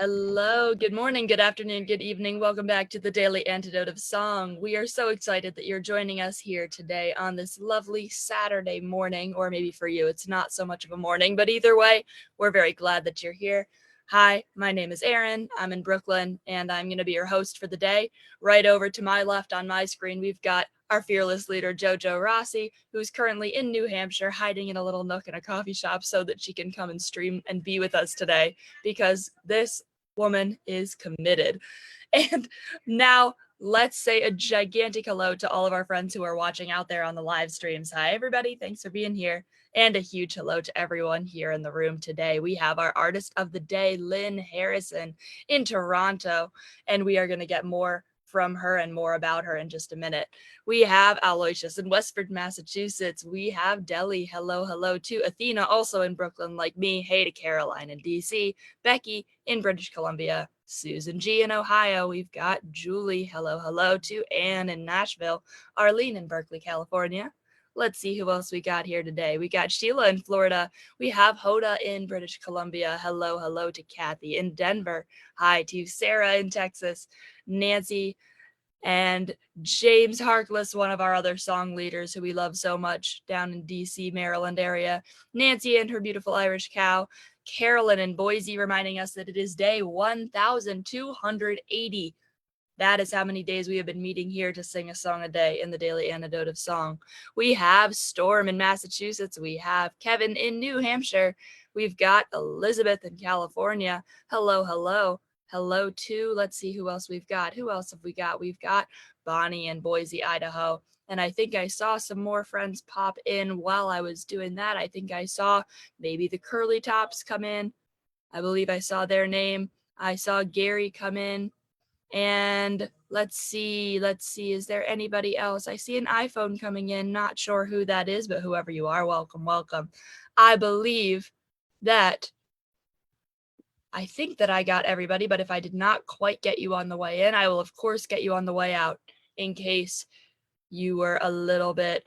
Hello, good morning, good afternoon, good evening. Welcome back to the Daily Antidote of Song. We are so excited that you're joining us here today on this lovely Saturday morning, or maybe for you, it's not so much of a morning, but either way, we're very glad that you're here. Hi, my name is Erin. I'm in Brooklyn, and I'm going to be your host for the day. Right over to my left on my screen, we've got our fearless leader, JoJo Rossi, who's currently in New Hampshire, hiding in a little nook in a coffee shop so that she can come and stream and be with us today, because this woman is committed. And now let's say a gigantic hello to all of our friends who are watching out there on the live streams. Hi, everybody. Thanks for being here. And a huge hello to everyone here in the room today. We have our artist of the day, Lynn Harrison, in Toronto, and we are going to get more from her and more about her in just a minute. We have Aloysius in Westford, Massachusetts. We have Deli. Hello to Athena, also in Brooklyn, like me. Hey to Caroline in DC. Becky in British Columbia. Susan G in Ohio. We've got Julie. Hello to Anne in Nashville. Arlene in Berkeley, California. Let's see who else we got here today. We got Sheila in Florida. We have Hoda in British Columbia. Hello to Kathy in Denver. Hi to Sarah in Texas. Nancy and James Harkless, one of our other song leaders who we love so much down in DC, Maryland area. Nancy and her beautiful Irish cow. Carolyn in Boise reminding us that it is day 1280. That is how many days we have been meeting here to sing a song a day in the Daily Antidote of Song. We have Storm in Massachusetts. We have Kevin in New Hampshire. We've got Elizabeth in California. Hello to, let's see who else we've got. Who else have we got? We've got Bonnie in Boise, Idaho. And I think I saw some more friends pop in while I was doing that. I think I saw maybe the Curly Tops come in. I believe I saw their name. I saw Gary come in. And let's see, is there anybody else? I see an iPhone coming in. Not sure who that is, but whoever you are, welcome. I believe that I think that I got everybody, but if I did not quite get you on the way in, I will of course get you on the way out in case you were a little bit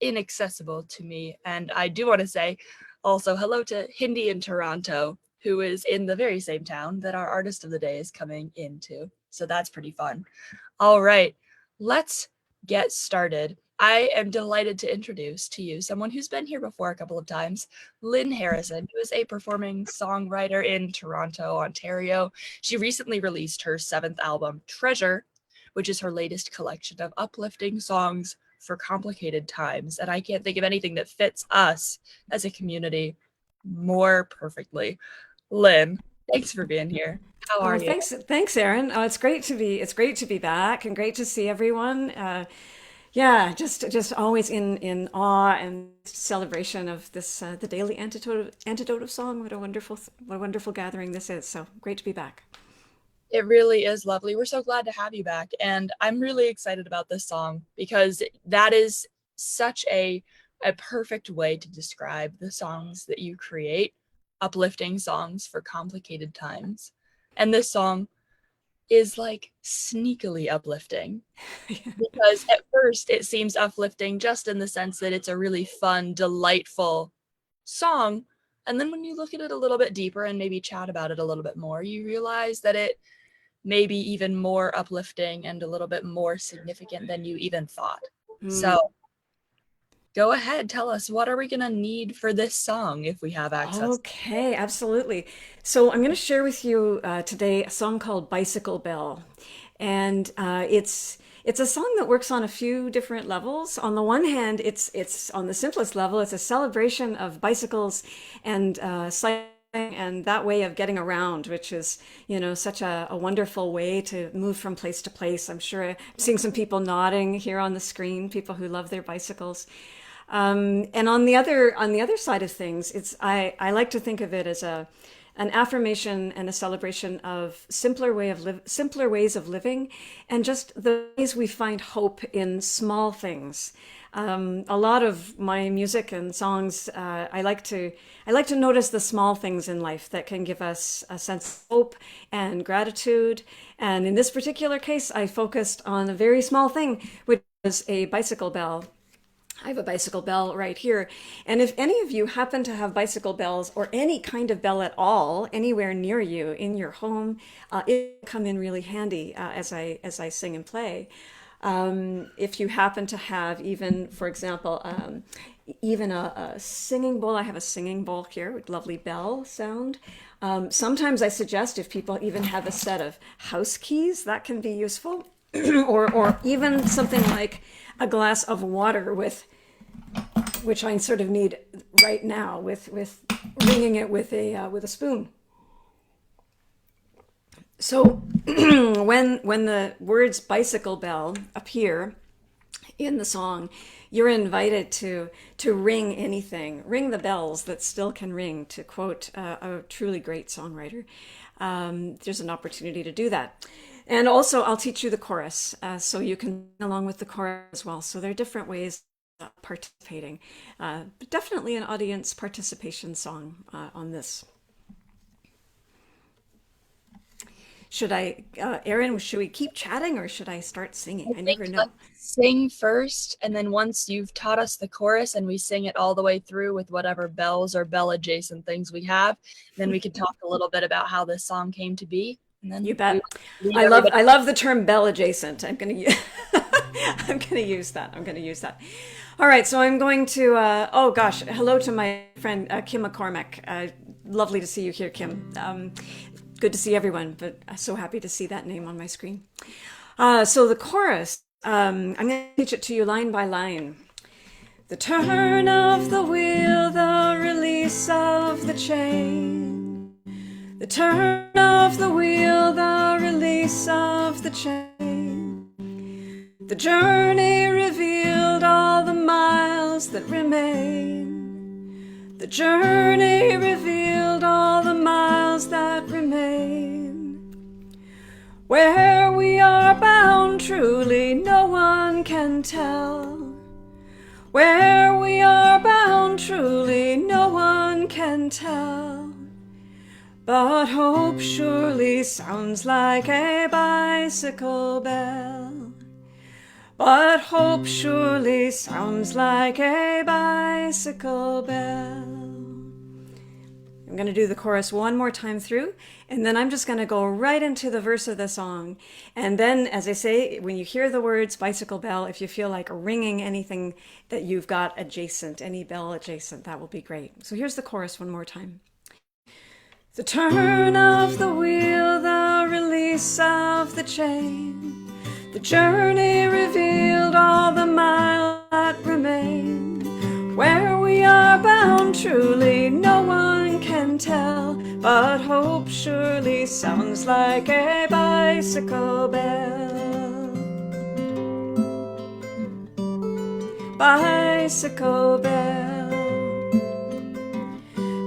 inaccessible to me. And I do want to say also hello to Hindi in Toronto, who is in the very same town that our artist of the day is coming into. So that's pretty fun. All right, let's get started. I am delighted to introduce to you someone who's been here before a couple of times, Lynn Harrison, who is a performing songwriter in Toronto, Ontario. She recently released her 7th album, Treasure, which is her latest collection of uplifting songs for complicated times. And I can't think of anything that fits us as a community more perfectly. Lynn, thanks for being here. How are Oh, you? thanks, Erin. Oh, it's great to be back and great to see everyone. Yeah, just always in awe and celebration of this the daily antidote of song. What a wonderful gathering this is. So great to be back. It really is lovely. We're so glad to have you back. And I'm really excited about this song because that is such a perfect way to describe the songs that you create, uplifting songs for complicated times. And this song is like sneakily uplifting because at first it seems uplifting just in the sense that it's a really fun, delightful song. And then when you look at it a little bit deeper and maybe chat about it a little bit more, you realize that it may be even more uplifting and a little bit more significant than you even thought. Mm. So go ahead, tell us, what are we going to need for this song if we have access? Okay, absolutely. So I'm going to share with you today a song called Bicycle Bell, and it's a song that works on a few different levels. On the one hand, it's on the simplest level. It's a celebration of bicycles and cycling and that way of getting around, which is such a wonderful way to move from place to place. I'm sure I'm seeing some people nodding here on the screen, people who love their bicycles. And on the other side of things, I like to think of it as an affirmation and a celebration of simpler ways of living, and just the ways we find hope in small things. A lot of my music and songs, I like to notice the small things in life that can give us a sense of hope and gratitude. And in this particular case, I focused on a very small thing, which was a bicycle bell. I have a bicycle bell right here. And if any of you happen to have bicycle bells or any kind of bell at all anywhere near you in your home, it will come in really handy as I sing and play. If you happen to have even, for example, even a singing bowl, I have a singing bowl here with lovely bell sound. Sometimes I suggest if people even have a set of house keys, that can be useful. or even something like a glass of water with, which I sort of need right now, with ringing it with a spoon. So when the words bicycle bell appear in the song, you're invited to ring anything, ring the bells that still can ring, to quote a truly great songwriter. There's an opportunity to do that. And also, I'll teach you the chorus, so you can sing along with the chorus as well. So there are different ways of participating. But definitely an audience participation song on this. Should I, Erin, should we keep chatting or should I start singing? I never know. Let's sing first, and then once you've taught us the chorus and we sing it all the way through with whatever bells or bell adjacent things we have, then we can talk a little bit about how this song came to be. And then you bet. I love the term bell adjacent. I'm going to I'm going to use that. I'm going to use that. All right, so I'm going to oh gosh, hello to my friend Kim McCormack. Lovely to see you here, Kim. Good to see everyone, but I'm so happy to see that name on my screen. So the chorus, I'm going to teach it to you line by line. The turn of the wheel, the release of the chain. The turn of the wheel, the release of the chain. The journey revealed all the miles that remain. The journey revealed all the miles that remain. Where we are bound truly no one can tell. Where we are bound truly no one can tell. But hope surely sounds like a bicycle bell. But hope surely sounds like a bicycle bell. I'm going to do the chorus one more time through, and then I'm just going to go right into the verse of the song. And then, as I say, when you hear the words bicycle bell, if you feel like ringing anything that you've got adjacent, any bell adjacent, that will be great. So here's the chorus one more time. The turn of the wheel, the release of the chain. The journey revealed all the miles that remain. Where we are bound truly no one can tell. But hope surely sounds like a bicycle bell. Bicycle bell.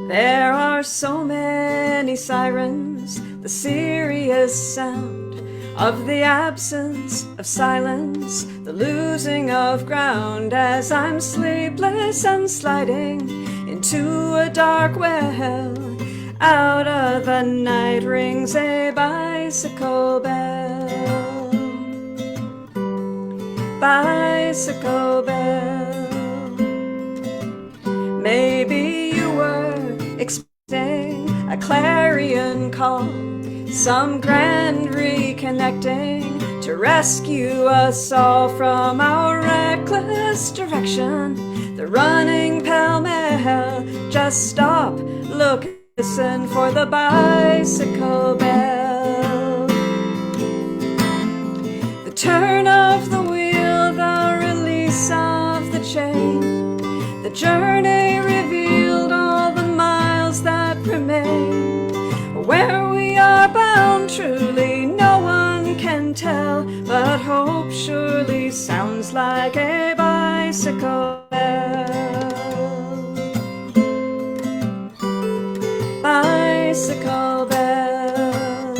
There are so many sirens, the serious sound of the absence of silence, the losing of ground as I'm sleepless and sliding into a dark well. Out of the night rings a bicycle bell. Bicycle bell. Maybe you were expecting a clarion call, some grand reconnecting to rescue us all from our reckless direction. The running pell-mell, just stop, look, listen for the bicycle bell. The turn of the wheel, the release of the chain. The journey revealed all the miles that remain. Where we are bound truly no one can tell. But hope surely sounds like a bicycle bell. Bicycle bell.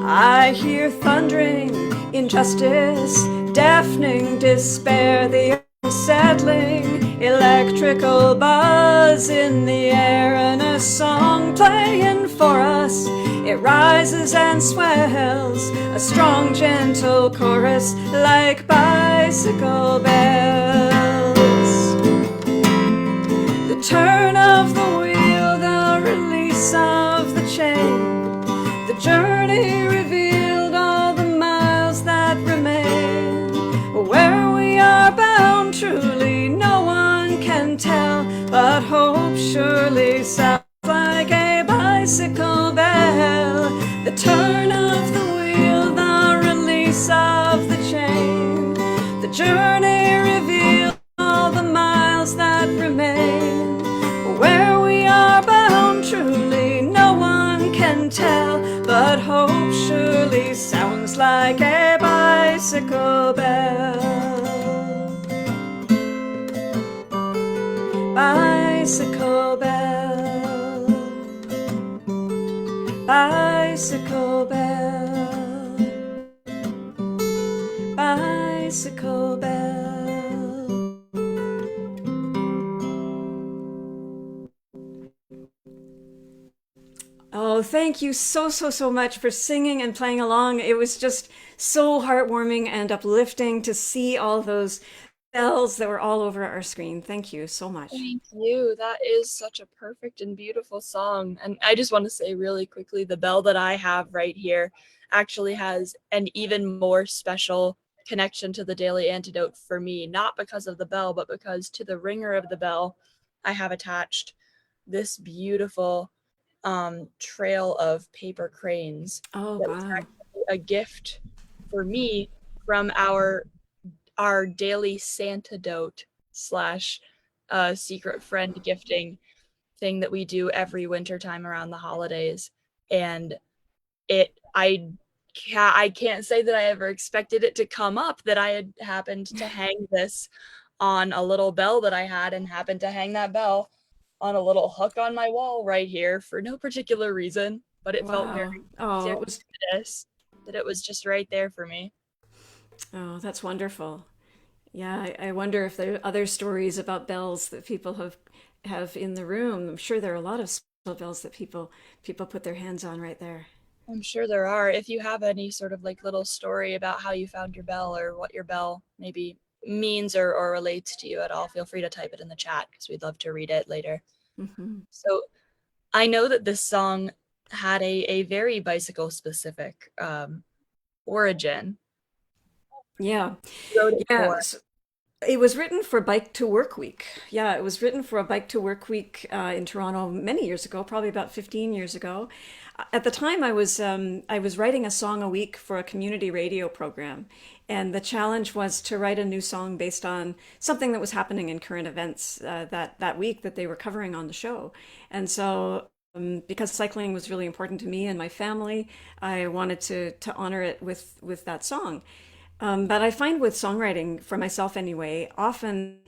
I hear thundering injustice, deafening despair, the unsettling electrical buzz in the air, and a song playing for us. It rises and swells, a strong, gentle chorus like bicycle bells. The turn of the wheel, the release of the chain, the journey revealed, all the miles that remain. Where we are bound, truly no one can tell, but hope surely sounds like a bicycle bell. The turn of the wheel, the release of the chain, the journey revealed, all the miles that remain. Where we are bound, truly no one can tell, but hope surely sounds like a bicycle bell. Bicycle bell, bicycle bell, bicycle bell. Oh, thank you so much for singing and playing along. It was just so heartwarming and uplifting to see all those bells that were all over our screen. Thank you so much. Thank you. That is such a perfect and beautiful song. And I just want to say really quickly, the bell that I have right here actually has an even more special connection to the Daily Antidote for me, not because of the bell, but because to the ringer of the bell, I have attached this beautiful trail of paper cranes Oh, that was wow. actually a gift for me from our daily Santadote slash secret friend gifting thing that we do every winter time around the holidays. And it I can't say that I ever expected it to come up that I had happened to hang this on a little bell that I had, and happened to hang that bell on a little hook on my wall right here for no particular reason, but it felt very Wow. Oh, it was, serendipitous that it was just right there for me. oh, that's wonderful. Yeah, I wonder if there are other stories about bells that people have in the room. I'm sure there are a lot of special bells that people put their hands on right there. I'm sure there are. If you have any sort of like little story about how you found your bell, or what your bell maybe means or relates to you at all, feel free to type it in the chat because we'd love to read it later. Hmm. So I know that this song had a very bicycle specific origin. Yeah. You wrote it Yeah. for. It was written for Bike to Work Week. Yeah, it was written for a Bike to Work Week in Toronto many years ago, probably about 15 years ago. At the time, I was writing a song a week for a community radio program, and the challenge was to write a new song based on something that was happening in current events that week that they were covering on the show. And so, because cycling was really important to me and my family, I wanted to honor it with that song. But I find with songwriting, for myself anyway, often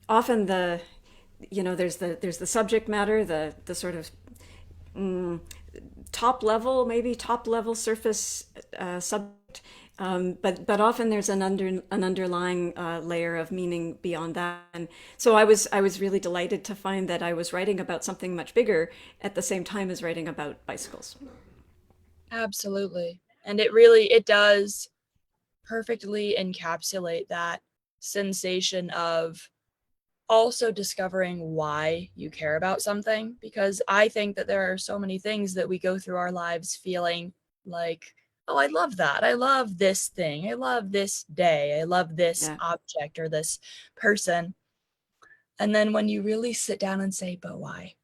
there's the subject matter, the sort of top level surface subject, but often there's an underlying layer of meaning beyond that. And so I was really delighted to find that I was writing about something much bigger at the same time as writing about bicycles. Absolutely. And it does perfectly encapsulate that sensation of also discovering why you care about something, because I think that there are so many things that we go through our lives feeling like, oh, I love that. I love this thing. I love this day. I love this Yeah, object or this person. And then when you really sit down and say, but why?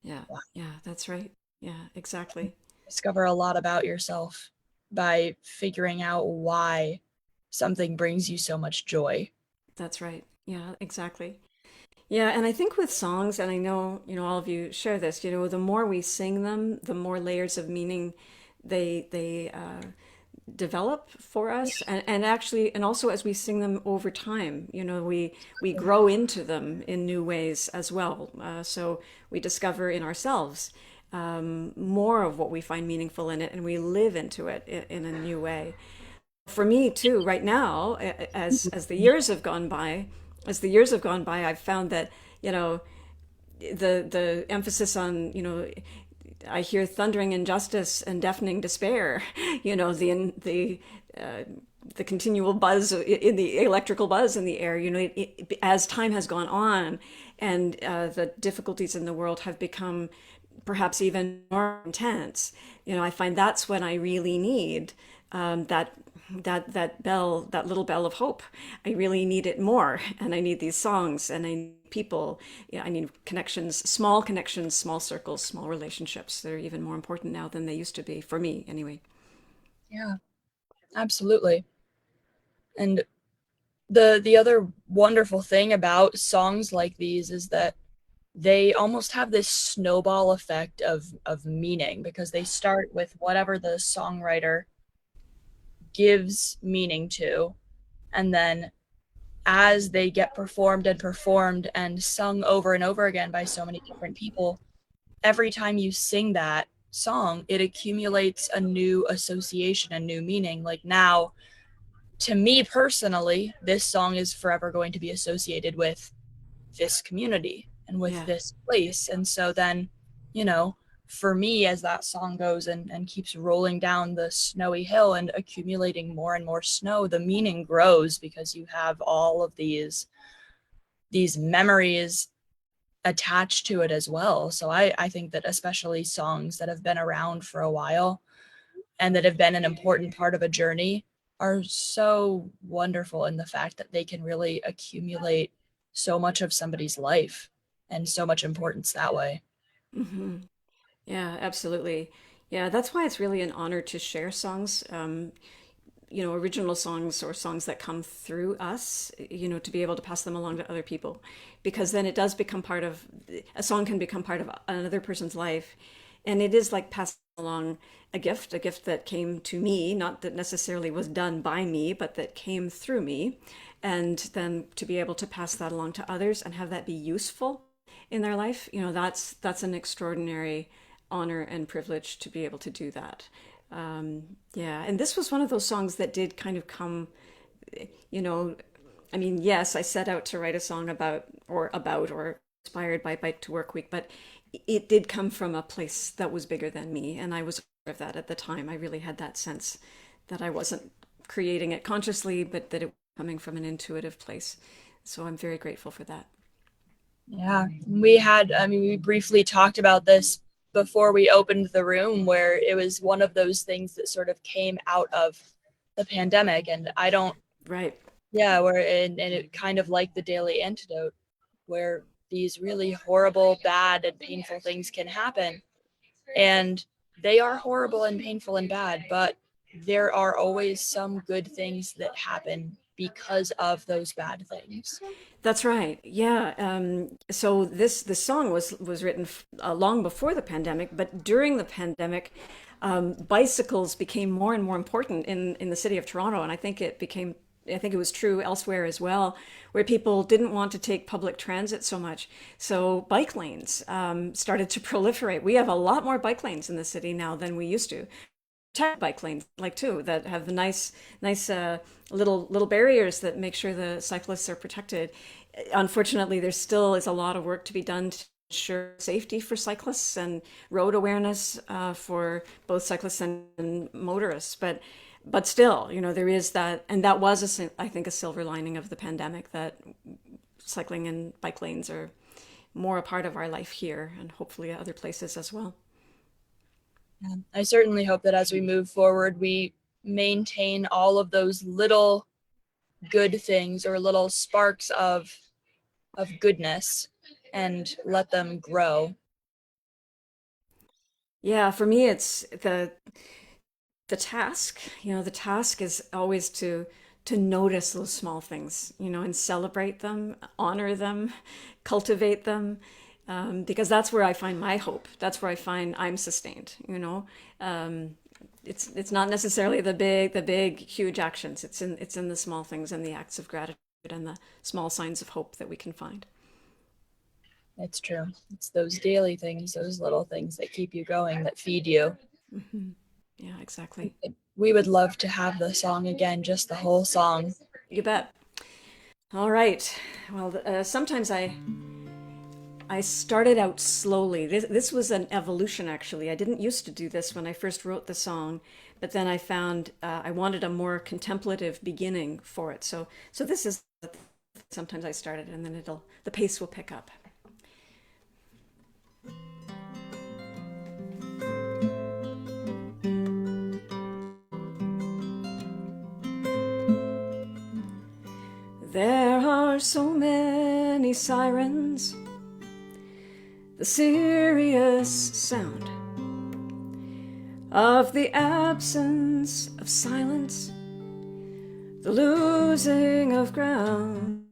yeah, Why? yeah, that's right. Yeah, exactly. Discover a lot about yourself by figuring out why something brings you so much joy. That's right. Yeah, exactly. Yeah, and I think with songs, and I know, all of you share this, the more we sing them, the more layers of meaning they develop for us. And actually, and also as we sing them over time, we grow into them in new ways as well. So we discover in ourselves more of what we find meaningful in it, and we live into it in a new way. For me too, right now, as the years have gone by, as the years have gone by, I've found that, you know, the emphasis on, I hear thundering injustice and deafening despair. Uh, the continual buzz in the electrical buzz in the air. As time has gone on, and the difficulties in the world have become perhaps even more intense. I find that's when I really need that bell, that little bell of hope. I really need it more, and I need these songs, and I need people. I need connections, small circles, small relationships. They're even more important now than they used to be for me, anyway. Yeah, absolutely. And the other wonderful thing about songs like these is that they almost have this snowball effect of meaning, because they start with whatever the songwriter gives meaning to, and then as they get performed and sung over and over again by so many different people, every time you sing that song, it accumulates a new association, a new meaning. Like now, to me personally, this song is forever going to be associated with this community and with Yeah. this place. And so then, you know, for me, as that song goes and keeps rolling down the snowy hill and accumulating more and more snow, the meaning grows, because you have all of these memories attached to it as well. So I think that especially songs that have been around for a while and that have been an important part of a journey are so wonderful in the fact that they can really accumulate so much of somebody's life and so much importance that way. Hmm. Yeah, absolutely. Yeah, that's why it's really an honor to share songs. Original songs or songs that come through us, to be able to pass them along to other people. Because then it does become a song can become part of another person's life. And it is like passing along a gift that came to me, not that necessarily was done by me, but that came through me. And then to be able to pass that along to others and have that be useful in their life, that's an extraordinary honor and privilege to be able to do that. Yeah, and this was one of those songs that did kind of come, you know, I mean, yes, I set out to write a song about or inspired by Bike to Work Week, but it did come from a place that was bigger than me, and I was aware of that at the time. I really had that sense that I wasn't creating it consciously, but that it was coming from an intuitive place. So I'm very grateful for that. Yeah, we briefly talked about this before we opened the room, where it was one of those things that sort of came out of the pandemic. And I don't, Right. yeah, and it kind of like the Daily Antidote, where these really horrible, bad, and painful things can happen. And they are horrible and painful and bad, but there are always some good things that happen because of those bad things. That's right. Yeah. So this song was written long before the pandemic, but during the pandemic, bicycles became more and more important in the city of Toronto, and I think it was true elsewhere as well, where people didn't want to take public transit so much. So bike lanes started to proliferate. We have a lot more bike lanes in the city now than we used to. Bike lanes like too that have the nice little barriers that make sure the cyclists are protected. Unfortunately, there still is a lot of work to be done to ensure safety for cyclists and road awareness for both cyclists and motorists, but still, there is that, and that was I think a silver lining of the pandemic, that cycling and bike lanes are more a part of our life here and hopefully other places as well. Yeah. I certainly hope that as we move forward, we maintain all of those little good things or little sparks of goodness and let them grow. Yeah, for me, it's the task. The task is always to notice those small things, and celebrate them, honor them, cultivate them, because that's where I find my hope. That's where I find I'm sustained. It's not necessarily the big huge actions. It's in the small things and the acts of gratitude and the small signs of hope that we can find. It's true. It's those daily things, those little things that keep you going, that feed you. Hmm. Yeah, exactly. We would love to have the song again, just the whole song. You bet. All right. Well, sometimes I started out slowly. This was an evolution, actually. I didn't used to do this when I first wrote the song, but then I found I wanted a more contemplative beginning for it. So this is sometimes I started, and then the pace will pick up. There are so many sirens, the serious sound of the absence of silence, the losing of ground.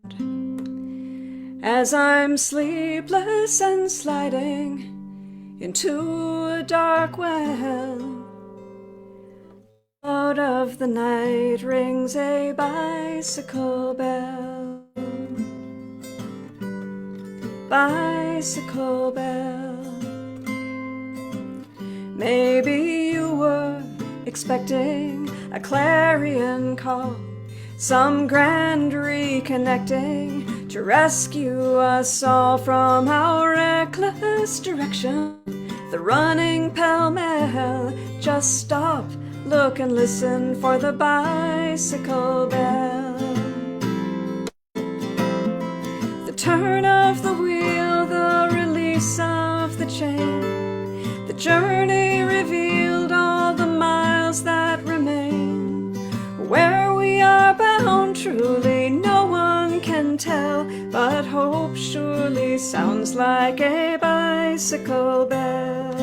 As I'm sleepless and sliding into a dark well, out of the night rings a bicycle bell. Bicycle bell. Maybe you were expecting a clarion call, some grand reconnecting to rescue us all from our reckless direction. The running pell-mell. Just stop, look and listen for the bicycle bell. The turn of the wheel, the release of the chain, the journey revealed all the miles that remain. Where we are bound truly no one can tell, but hope surely sounds like a bicycle bell.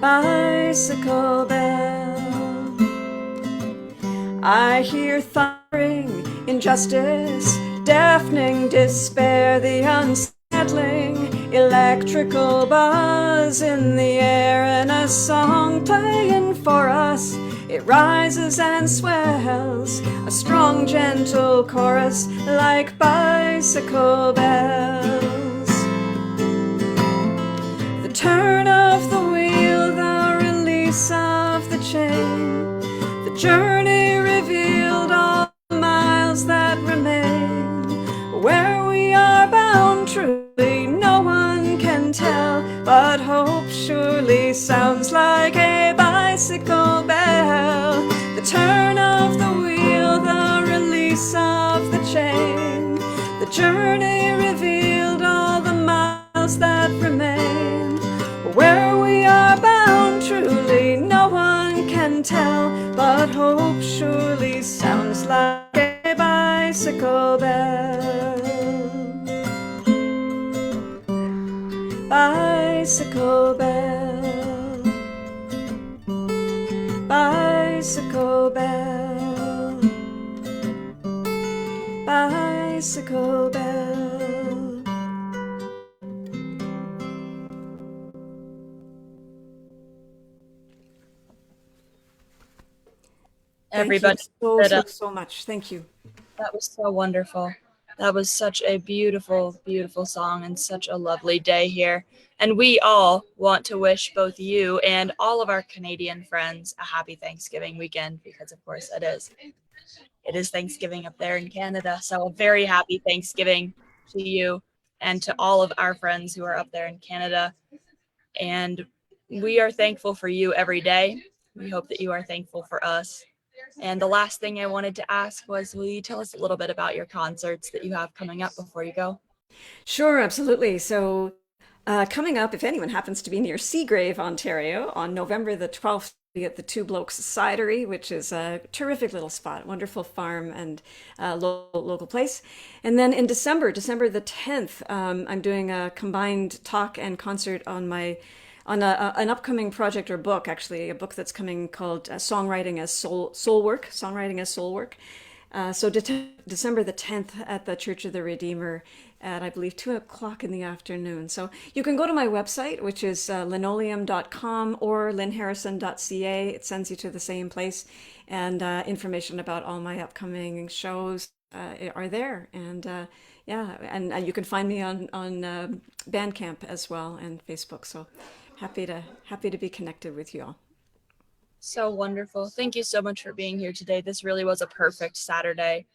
Bicycle bell. I hear thundering injustice, deafening despair, the unsettling electrical buzz in the air, and a song playing for us. It rises and swells, a strong, gentle chorus like bicycle bells. The turn of the wheel, the release of the chain, the journey revealed all the miles that remain. Where we are bound truly no one can tell, but hope surely sounds like a bicycle bell. The turn of the wheel, the release of the chain, the journey revealed all the miles that remain. Where we are bound truly no one can tell, but hope surely sounds like a bicycle bell. Bicycle bell. Bicycle bell. Bicycle bell. Thank you Everybody so, that so, so much. Thank you. that was so wonderful. That was such a beautiful, beautiful song and such a lovely day here. And we all want to wish both you and all of our Canadian friends a happy Thanksgiving weekend, because of course it is. It is Thanksgiving up there in Canada. So a very happy Thanksgiving to you and to all of our friends who are up there in Canada. And we are thankful for you every day. We hope that you are thankful for us. And the last thing I wanted to ask was, will you tell us a little bit about your concerts that you have coming up before you go? Sure, absolutely. So, coming up, if anyone happens to be near Seagrave, Ontario, on November the 12th, we at the Two Blokes Cidery, which is a terrific little spot, wonderful farm and local place. And then in December the 10th, I'm doing a combined talk and concert on an upcoming project or book, actually, a book that's coming called Songwriting as Soul Work, Songwriting as Soul Work. December the 10th at the Church of the Redeemer at, I believe, 2 o'clock in the afternoon. So you can go to my website, which is linoleum.com or lynnharrison.ca. It sends you to the same place. And information about all my upcoming shows are there. And yeah, and you can find me on Bandcamp as well and Facebook. So happy to be connected with you all. So wonderful. Thank you so much for being here today. This really was a perfect Saturday.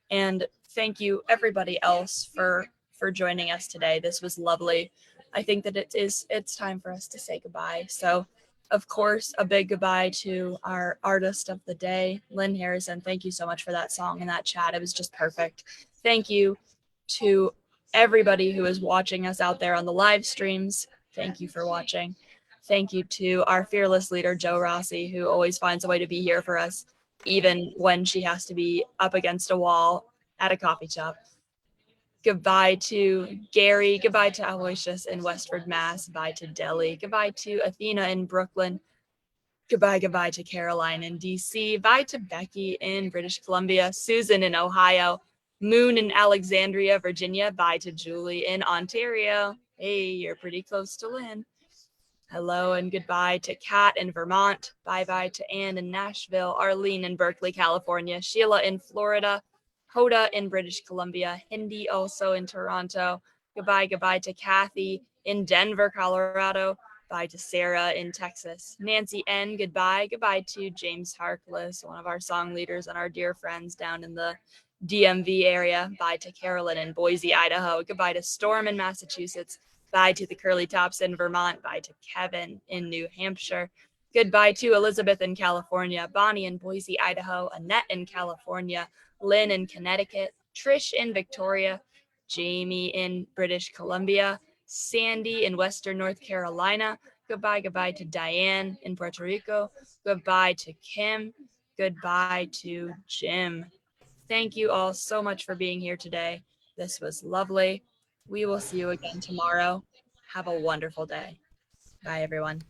And thank you everybody else for joining us today. This was lovely. I think that it's time for us to say goodbye. So of course, a big goodbye to our artist of the day, Lynn Harrison. Thank you so much for that song and that chat. It was just perfect. Thank you to everybody who is watching us out there on the live streams. Thank you for watching. Thank you to our fearless leader, Joe Rossi, who always finds a way to be here for us, even when she has to be up against a wall at a coffee shop. Goodbye to Gary. Goodbye to Aloysius in Westford, Mass. Bye to Delhi. Goodbye to Athena in Brooklyn. Goodbye to Caroline in DC. Bye to Becky in British Columbia. Susan in Ohio. Moon in Alexandria, Virginia. Bye to Julie in Ontario. Hey, you're pretty close to Lynn. Hello and goodbye to Kat in Vermont. Bye to Anne in Nashville, Arlene in Berkeley, California, Sheila in Florida, Hoda in British Columbia, Hindi also in Toronto. Goodbye to Kathy in Denver, Colorado. Bye to Sarah in Texas. Nancy N, goodbye. Goodbye to James Harkless, one of our song leaders and our dear friends down in the DMV area. Bye to Carolyn in Boise, Idaho. Goodbye to Storm in Massachusetts. Bye to the Curly Tops in Vermont. Bye to Kevin in New Hampshire. Goodbye to Elizabeth in California, Bonnie in Boise, Idaho, Annette in California, Lynn in Connecticut, Trish in Victoria, Jamie in British Columbia, Sandy in Western North Carolina. Goodbye to Diane in Puerto Rico. Goodbye to Kim. Goodbye to Jim. Thank you all so much for being here today. This was lovely. We will see you again tomorrow. Have a wonderful day. Bye, everyone.